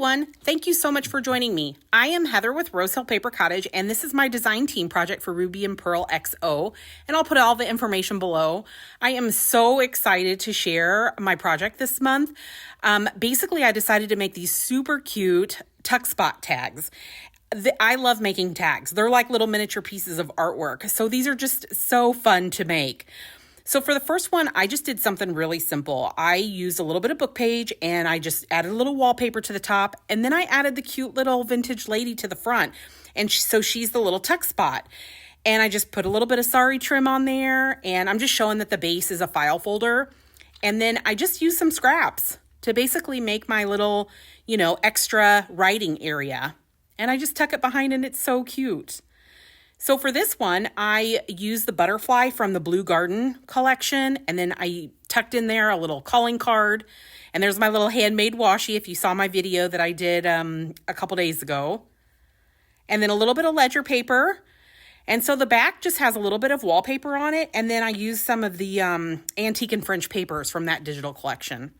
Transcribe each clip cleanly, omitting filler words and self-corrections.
everyone. Thank you so much for joining me. I am Heather with Rose Hill Paper Cottage, and this is my design team project for Ruby and Pearl XO, and I'll put all the information below. I am so excited to share my project this month. Basically, I decided to make these super cute tuck spot tags. I love making tags. They're like little miniature pieces of artwork, so these are just so fun to make. So for the first one, I just did something really simple. I used a little bit of book page and I just added a little wallpaper to the top, and then I added the cute little vintage lady to the front. And so she's the little tuck spot. And I just put a little bit of sari trim on there, and I'm just showing that the base is a file folder. And then I just used some scraps to basically make my little, extra writing area. And I just tuck it behind, and it's so cute. So for this one, I used the butterfly from the Blue Garden collection, and then I tucked in there a little calling card, and there's my little handmade washi if you saw my video that I did a couple days ago. And then a little bit of ledger paper. And so the back just has a little bit of wallpaper on it, and then I used some of the antique and French papers from that digital collection.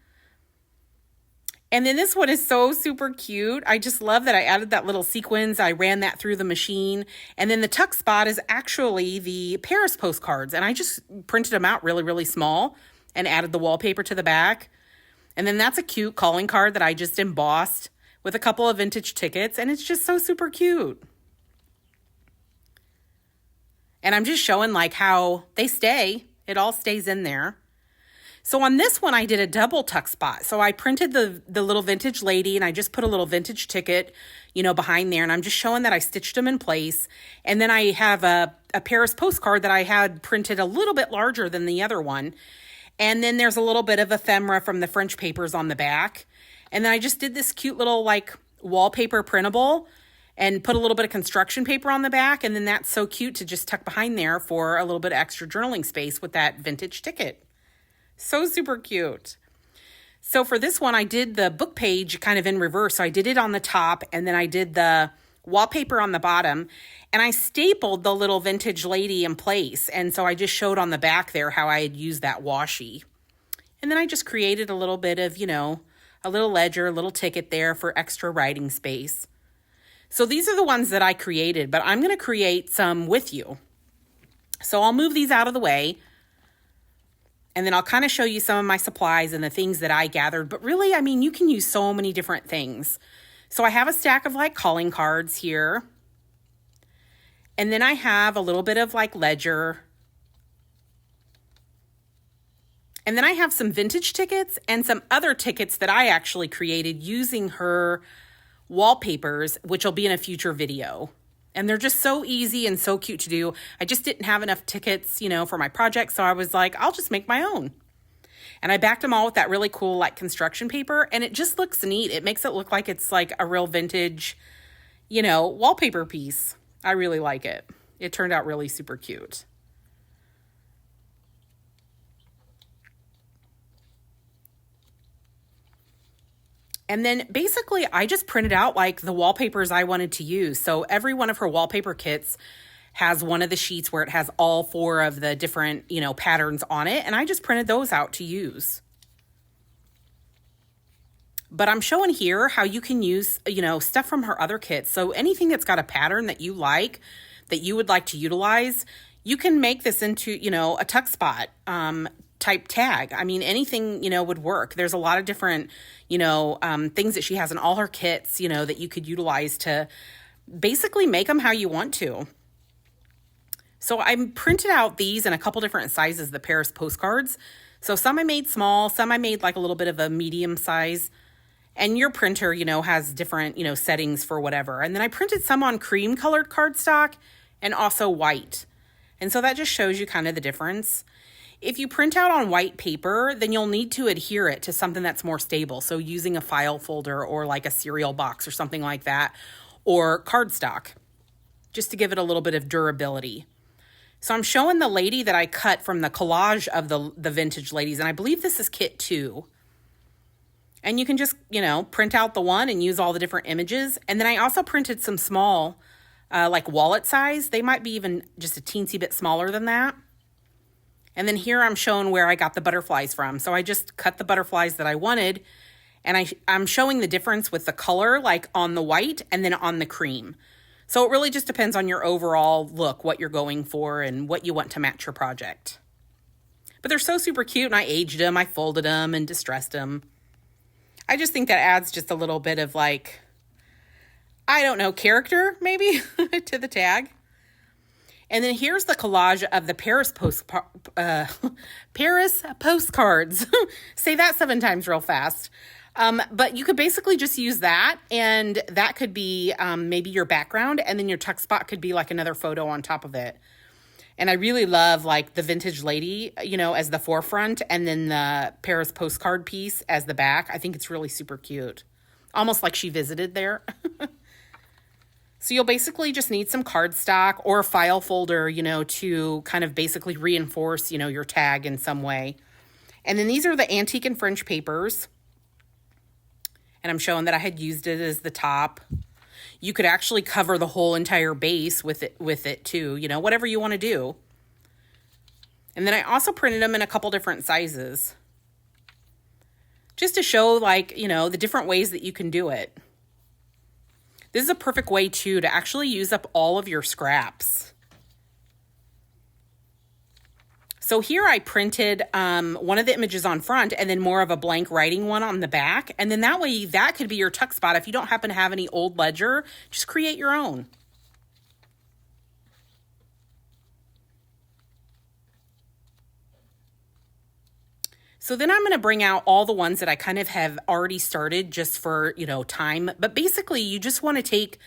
And then this one is so super cute. I just love that I added that little sequins. I ran that through the machine. And then the tuck spot is actually the Paris postcards. And I just printed them out really, really small and added the wallpaper to the back. And then that's a cute calling card that I just embossed with a couple of vintage tickets. And it's just so super cute. And I'm just showing like how they stay. It all stays in there. So on this one, I did a double tuck spot. So I printed the little vintage lady, and I just put a little vintage ticket, behind there. And I'm just showing that I stitched them in place. And then I have a Paris postcard that I had printed a little bit larger than the other one. And then there's a little bit of ephemera from the French papers on the back. And then I just did this cute little wallpaper printable and put a little bit of construction paper on the back. And then that's so cute to just tuck behind there for a little bit of extra journaling space with that vintage ticket. So super cute. So for this one, I did the book page kind of in reverse. So I did it on the top, and then I did the wallpaper on the bottom, and I stapled the little vintage lady in place. And so I just showed on the back there how I had used that washi. And then I just created a little bit of, a little ledger, a little ticket there for extra writing space. So these are the ones that I created, but I'm going to create some with you. So I'll move these out of the way. And then I'll kind of show you some of my supplies and the things that I gathered. But really, you can use so many different things. So I have a stack of calling cards here. And then I have a little bit of ledger. And then I have some vintage tickets and some other tickets that I actually created using her wallpapers, which will be in a future video. And they're just so easy and so cute to do. I just didn't have enough tickets, for my project. So I was like, I'll just make my own. And I backed them all with that really cool, construction paper. And it just looks neat. It makes it look like it's a real vintage, wallpaper piece. I really like it. It turned out really super cute. And then basically I just printed out the wallpapers I wanted to use. So every one of her wallpaper kits has one of the sheets where it has all 4 of the different, patterns on it. And I just printed those out to use. But I'm showing here how you can use, stuff from her other kits. So anything that's got a pattern that you like, that you would like to utilize, you can make this into, a tuck spot type tag. Anything, would work. There's a lot of different, things that she has in all her kits, that you could utilize to basically make them how you want to. So I printed out these in a couple different sizes, the Paris postcards. So some I made small, some I made a little bit of a medium size. And your printer, has different, settings for whatever. And then I printed some on cream colored cardstock and also white. And so that just shows you kind of the difference. If you print out on white paper, then you'll need to adhere it to something that's more stable. So using a file folder or a cereal box or something like that, or cardstock, just to give it a little bit of durability. So I'm showing the lady that I cut from the collage of the vintage ladies, and I believe this is kit 2. And you can just, print out the one and use all the different images. And then I also printed some small, wallet size. They might be even just a teensy bit smaller than that. And then here I'm showing where I got the butterflies from. So I just cut the butterflies that I wanted And I'm showing the difference with the color, like on the white and then on the cream. So it really just depends on your overall look, what you're going for and what you want to match your project. But they're so super cute, and I aged them, I folded them and distressed them. I just think that adds just a little bit of like, I don't know, character maybe to the tag. And then here's the collage of the Paris postcards. Say that 7 times real fast. But you could basically just use that, and that could be maybe your background, and then your tuck spot could be like another photo on top of it. And I really love like the vintage lady, you know, as the forefront, and then the Paris postcard piece as the back. I think it's really super cute. Almost like she visited there. So you'll basically just need some cardstock or a file folder, you know, to kind of basically reinforce, you know, your tag in some way. And then these are the antique and French papers. And I'm showing that I had used it as the top. You could actually cover the whole entire base with it too, you know, whatever you want to do. And then I also printed them in a couple different sizes, just to show, like, you know, the different ways that you can do it. This is a perfect way too to actually use up all of your scraps. So here I printed one of the images on front and then more of a blank writing one on the back. And then that way that could be your tuck spot. If you don't happen to have any old ledger, just create your own. So then I'm going to bring out all the ones that I kind of have already started just for, you know, time. But basically you just want to take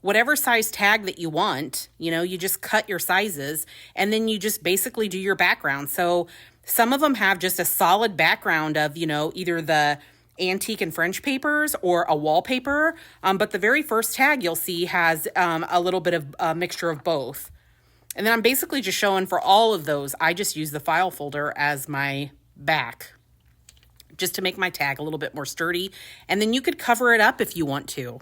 whatever size tag that you want, you know, you just cut your sizes, and then you just basically do your background. So some of them have just a solid background of, you know, either the antique and French papers or a wallpaper. But the very first tag you'll see has a little bit of a mixture of both. And then I'm basically just showing for all of those, I just use the file folder as my back, just to make my tag a little bit more sturdy. And then you could cover it up if you want to.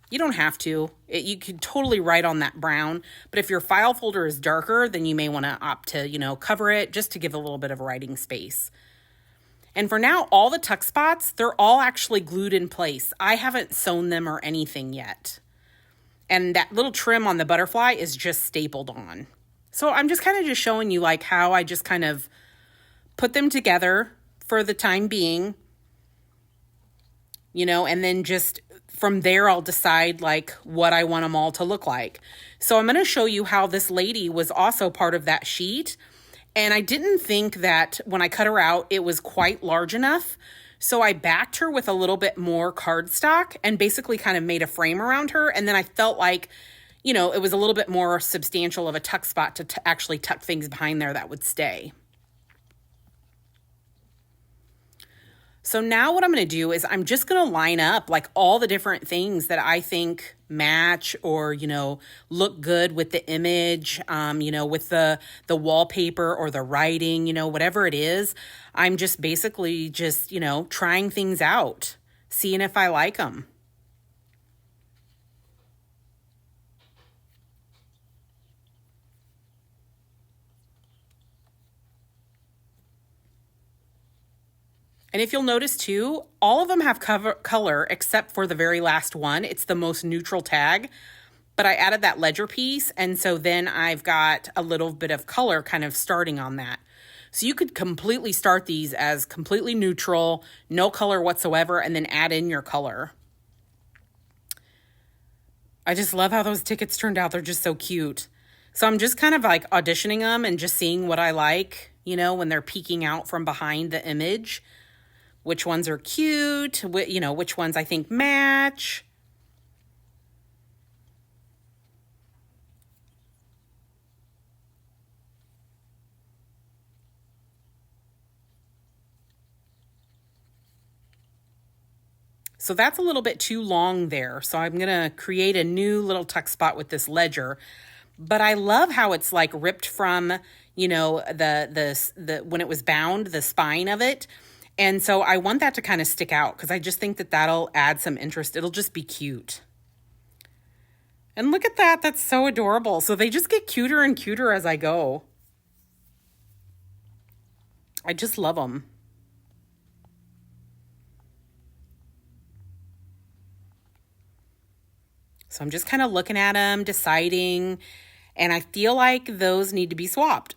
You don't have to. You could totally write on that brown, but if your file folder is darker, then you may want to opt to, you know, cover it just to give a little bit of writing space. And for now, all the tuck spots, they're all actually glued in place. I haven't sewn them or anything yet. And that little trim on the butterfly is just stapled on. So I'm just kind of just showing you like how I just kind of put them together for the time being, you know, and then just from there, I'll decide like what I want them all to look like. So I'm going to show you how this lady was also part of that sheet. And I didn't think that when I cut her out, it was quite large enough. So I backed her with a little bit more cardstock and basically kind of made a frame around her. And then I felt like, you know, it was a little bit more substantial of a tuck spot to actually tuck things behind there that would stay. So now what I'm going to do is I'm just going to line up like all the different things that I think match or, you know, look good with the image, you know, with the wallpaper or the writing, you know, whatever it is. I'm just basically just, you know, trying things out, seeing if I like them. And if you'll notice too, all of them have color except for the very last one. It's the most neutral tag, but I added that ledger piece. And so then I've got a little bit of color kind of starting on that. So you could completely start these as completely neutral, no color whatsoever, and then add in your color. I just love how those tickets turned out. They're just so cute. So I'm just kind of like auditioning them and just seeing what I like, you know, when they're peeking out from behind the image. Which ones are cute, you know, which ones I think match. So that's a little bit too long there. So I'm going to create a new little tuck spot with this ledger. But I love how it's like ripped from, you know, the when it was bound, the spine of it. And so I want that to kind of stick out because I just think that that'll add some interest. It'll just be cute. And look at that. That's so adorable. So they just get cuter and cuter as I go. I just love them. So I'm just kind of looking at them, deciding, and I feel like those need to be swapped.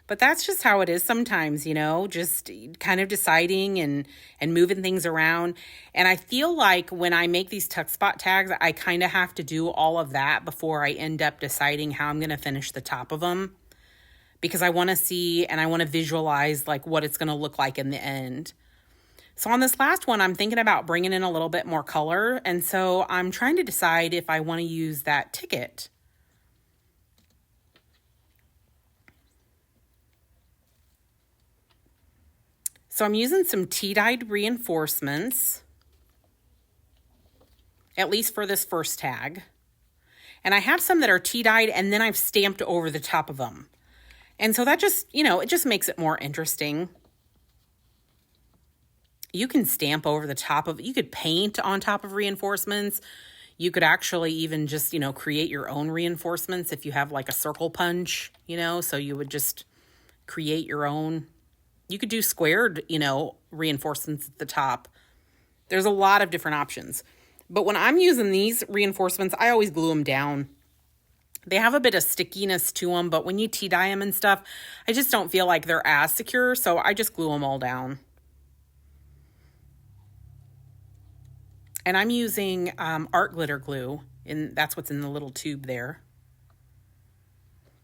But that's just how it is sometimes, just kind of deciding and moving things around. And I feel like when I make these tuck spot tags, I kind of have to do all of that before I end up deciding how I'm going to finish the top of them, because I want to see and I want to visualize like what it's going to look like in the end. So on this last one, I'm thinking about bringing in a little bit more color. And so I'm trying to decide if I want to use that ticket. So I'm using some tea-dyed reinforcements, at least for this first tag. And I have some that are tea-dyed and then I've stamped over the top of them. And so that just, it just makes it more interesting. You can stamp over the top of, you could paint on top of reinforcements. You could actually even just, create your own reinforcements if you have like a circle punch, so you would just create your own. You could do squared, reinforcements at the top. There's a lot of different options. But when I'm using these reinforcements, I always glue them down. They have a bit of stickiness to them, but when you tea dye them and stuff, I just don't feel like they're as secure, so I just glue them all down. And I'm using art glitter glue, and that's what's in the little tube there.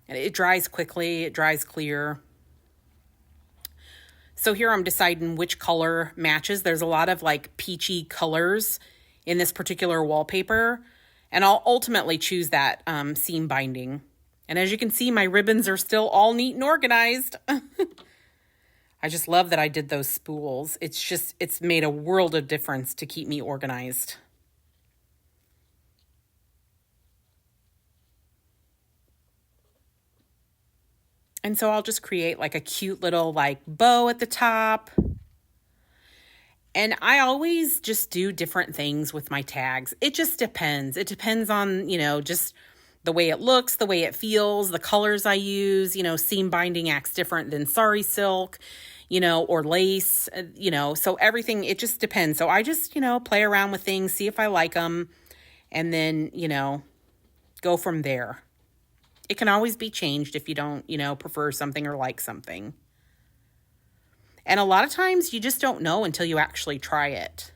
And it dries quickly, it dries clear. So here I'm deciding which color matches. There's a lot of like peachy colors in this particular wallpaper, and I'll ultimately choose that seam binding. And as you can see, my ribbons are still all neat and organized. I just love that I did those spools. It's made a world of difference to keep me organized. And so I'll just create like a cute little like bow at the top. And I always just do different things with my tags. It just depends. It depends on, just the way it looks, the way it feels, the colors I use. Seam binding acts different than sari silk, or lace, so everything, it just depends. So I just, play around with things, see if I like them, and then, go from there. It can always be changed if you don't, prefer something or like something. And a lot of times you just don't know until you actually try it.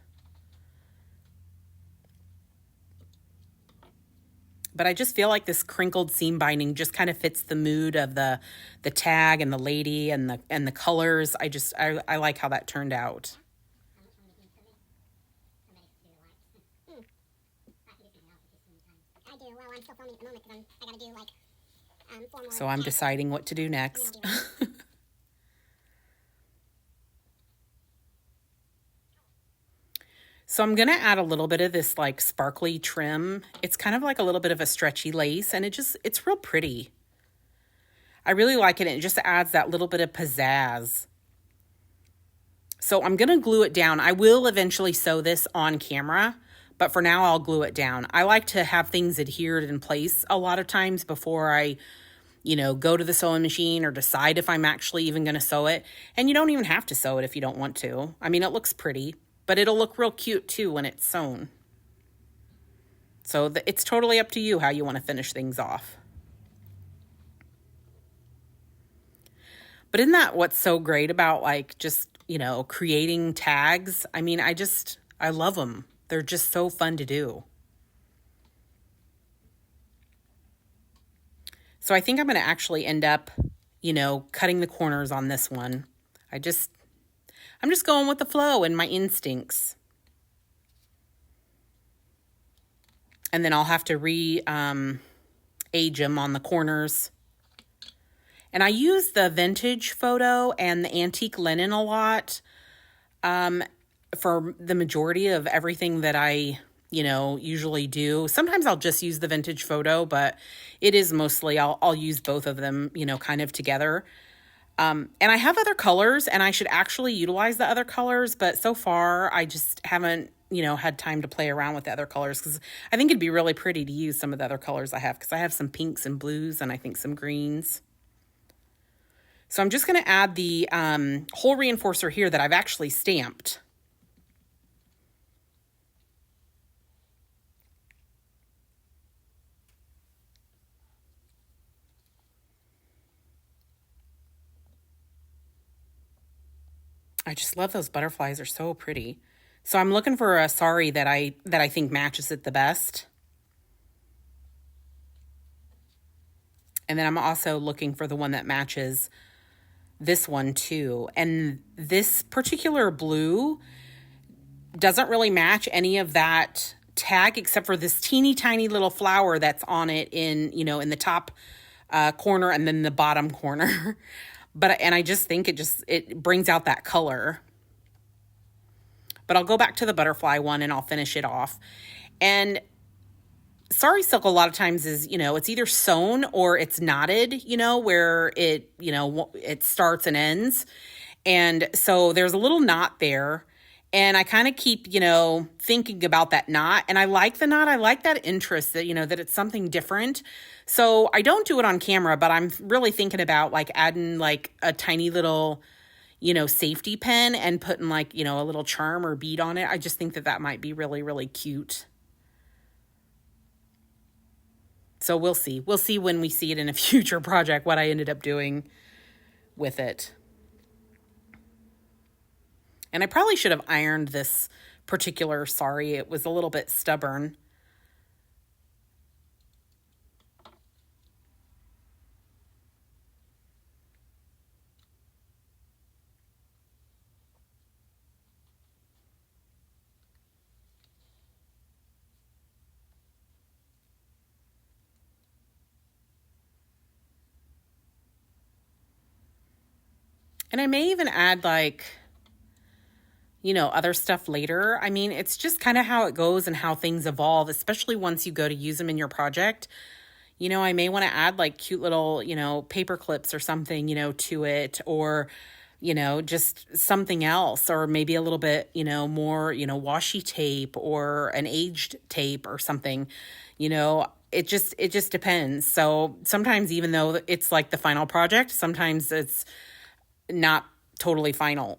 But I just feel like this crinkled seam binding just kind of fits the mood of the tag and the lady and the colors. I like how that turned out. So I'm deciding what to do next. So I'm going to add a little bit of this like sparkly trim. It's kind of like a little bit of a stretchy lace, and it's real pretty. I really like it. It just adds that little bit of pizzazz. So I'm going to glue it down. I will eventually sew this on camera, but for now I'll glue it down. I like to have things adhered in place a lot of times before I, go to the sewing machine or decide if I'm actually even going to sew it. And you don't even have to sew it if you don't want to. I mean, it looks pretty, but it'll look real cute too when it's sewn. So it's totally up to you how you want to finish things off. But isn't that what's so great about like just, creating tags? I mean, I love them. They're just so fun to do. So I think I'm going to actually end up, cutting the corners on this one. I'm just going with the flow and my instincts. And then I'll have to age them on the corners. And I use the vintage photo and the antique linen a lot for the majority of everything that I, usually do. Sometimes I'll just use the vintage photo, but it is mostly I'll use both of them, kind of together. And I have other colors, and I should actually utilize the other colors, but so far I just haven't, had time to play around with the other colors, because I think it'd be really pretty to use some of the other colors I have, because I have some pinks and blues and I think some greens. So I'm just going to add the whole reinforcer here that I've actually stamped. I just love those butterflies. They're so pretty. So I'm looking for a sari that I think matches it the best. And then I'm also looking for the one that matches this one too. And this particular blue doesn't really match any of that tag except for this teeny tiny little flower that's on it in, in the top corner and then the bottom corner. And I just think it brings out that color. But I'll go back to the butterfly one and I'll finish it off. And sari silk a lot of times is, it's either sewn or it's knotted, where it starts and ends. And so there's a little knot there. And I kind of keep, thinking about that knot. And I like the knot. I like that interest that, that it's something different. So I don't do it on camera, but I'm really thinking about like adding like a tiny little, safety pin and putting like, a little charm or bead on it. I just think that might be really, really cute. So we'll see. We'll see when we see it in a future project what I ended up doing with it. And I probably should have ironed this particular sari. It was a little bit stubborn. And I may even add like, other stuff later. I mean, it's just kind of how it goes and how things evolve, especially once you go to use them in your project. I may want to add like cute little, paper clips or something, to it, or, just something else, or maybe a little bit, more, washi tape or an aged tape or something, it just depends. So sometimes even though it's like the final project, sometimes it's not totally final.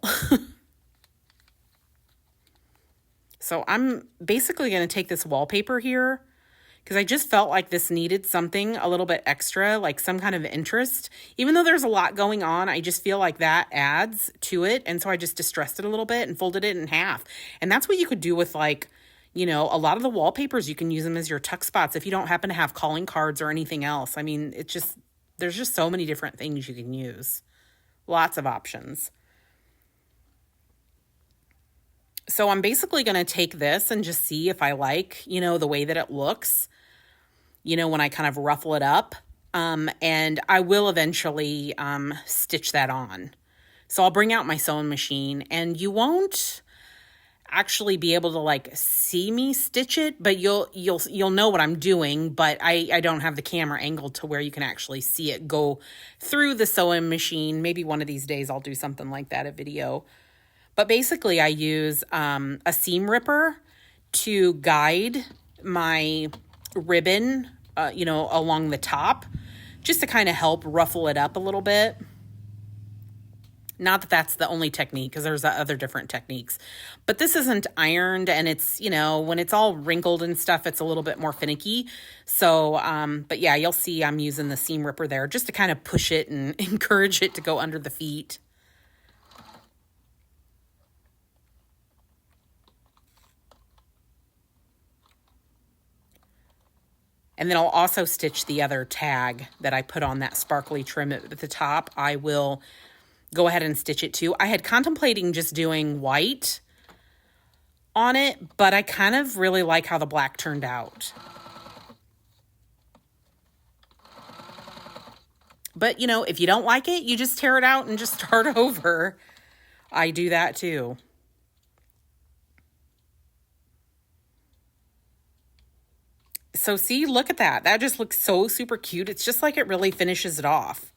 So I'm basically going to take this wallpaper here because I just felt like this needed something a little bit extra, like some kind of interest. Even though there's a lot going on, I just feel like that adds to it. And so I just distressed it a little bit and folded it in half. And that's what you could do with like, a lot of the wallpapers. You can use them as your tuck spots if you don't happen to have calling cards or anything else. I mean, there's just so many different things you can use. Lots of options. So I'm basically going to take this and just see if I like, the way that it looks, when I kind of ruffle it up. And I will eventually stitch that on. So I'll bring out my sewing machine and you won't actually be able to like see me stitch it, but you'll know what I'm doing, but I don't have the camera angled to where you can actually see it go through the sewing machine. Maybe one of these days I'll do something like that, a video. But basically I use a seam ripper to guide my ribbon, along the top, just to kind of help ruffle it up a little bit. Not that that's the only technique, because there's other different techniques. But this isn't ironed, and it's, when it's all wrinkled and stuff, it's a little bit more finicky. So, but yeah, you'll see I'm using the seam ripper there just to kind of push it and encourage it to go under the feet. And then I'll also stitch the other tag that I put on that sparkly trim at the top. I will go ahead and stitch it too. I had contemplating just doing white on it, but I kind of really like how the black turned out. But, if you don't like it, you just tear it out and just start over. I do that too. So see, look at that. That just looks so super cute. It's just like it really finishes it off.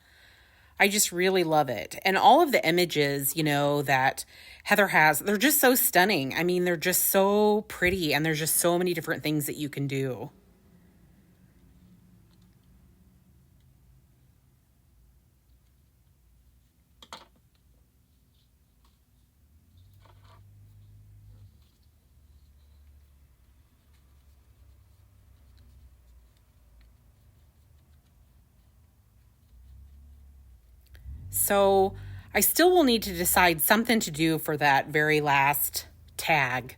I just really love it. And all of the images, that Heather has, they're just so stunning. I mean, they're just so pretty, and there's just so many different things that you can do. So I still will need to decide something to do for that very last tag.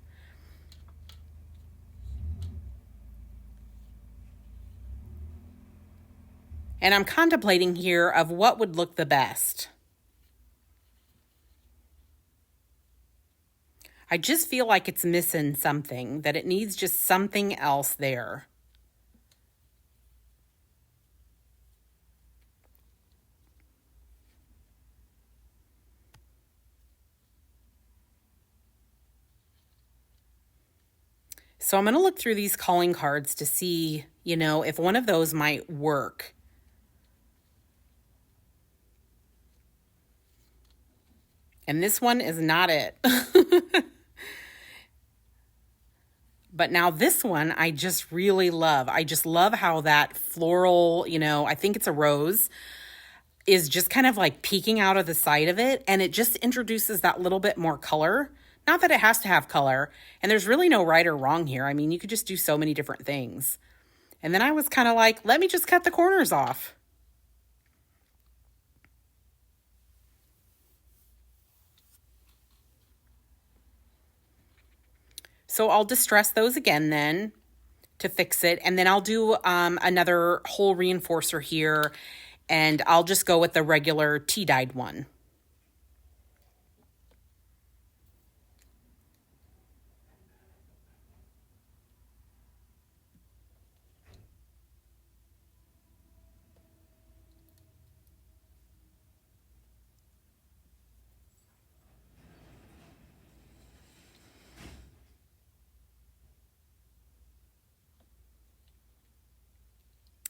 And I'm contemplating here of what would look the best. I just feel like it's missing something, that it needs just something else there. So I'm going to look through these calling cards to see, if one of those might work. And this one is not it. But now this one, I just really love. I just love how that floral, I think it's a rose, is just kind of like peeking out of the side of it. And it just introduces that little bit more color. Not that it has to have color. And there's really no right or wrong here. I mean, you could just do so many different things. And then I was kind of like, let me just cut the corners off. So I'll distress those again then to fix it. And then I'll do another hole reinforcer here. And I'll just go with the regular tea-dyed one.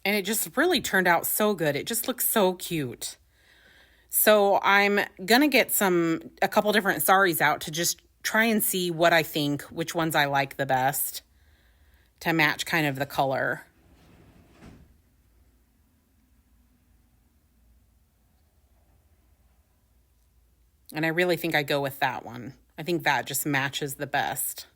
And it just really turned out so good. It just looks so cute. So I'm going to get a couple different saris out to just try and see what I think, which ones I like the best to match kind of the color. And I really think I go with that one. I think that just matches the best.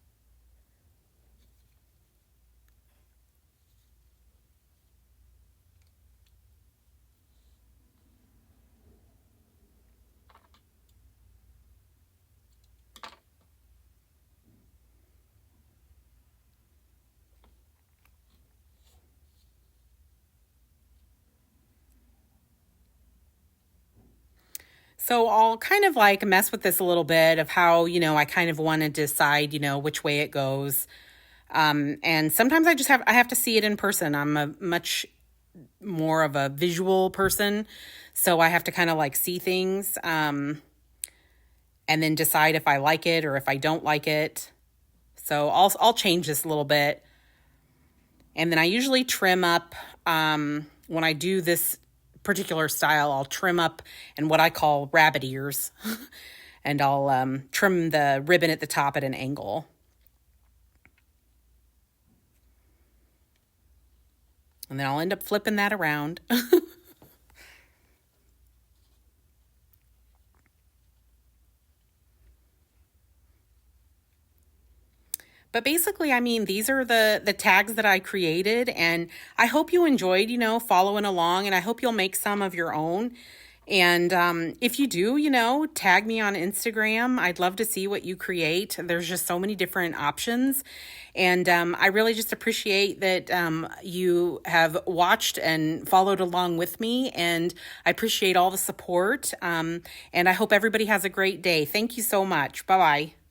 So I'll kind of like mess with this a little bit of how, I kind of want to decide, which way it goes. And sometimes I have to see it in person. I'm a much more of a visual person. So I have to kind of like see things, and then decide if I like it or if I don't like it. So I'll change this a little bit. And then I usually trim up, when I do this particular style, I'll trim up in what I call rabbit ears. And I'll trim the ribbon at the top at an angle. And then I'll end up flipping that around. But basically, I mean, these are the tags that I created, and I hope you enjoyed, following along, and I hope you'll make some of your own. And if you do, tag me on Instagram. I'd love to see what you create. There's just so many different options. And I really just appreciate that you have watched and followed along with me. And I appreciate all the support. And I hope everybody has a great day. Thank you so much. Bye-bye.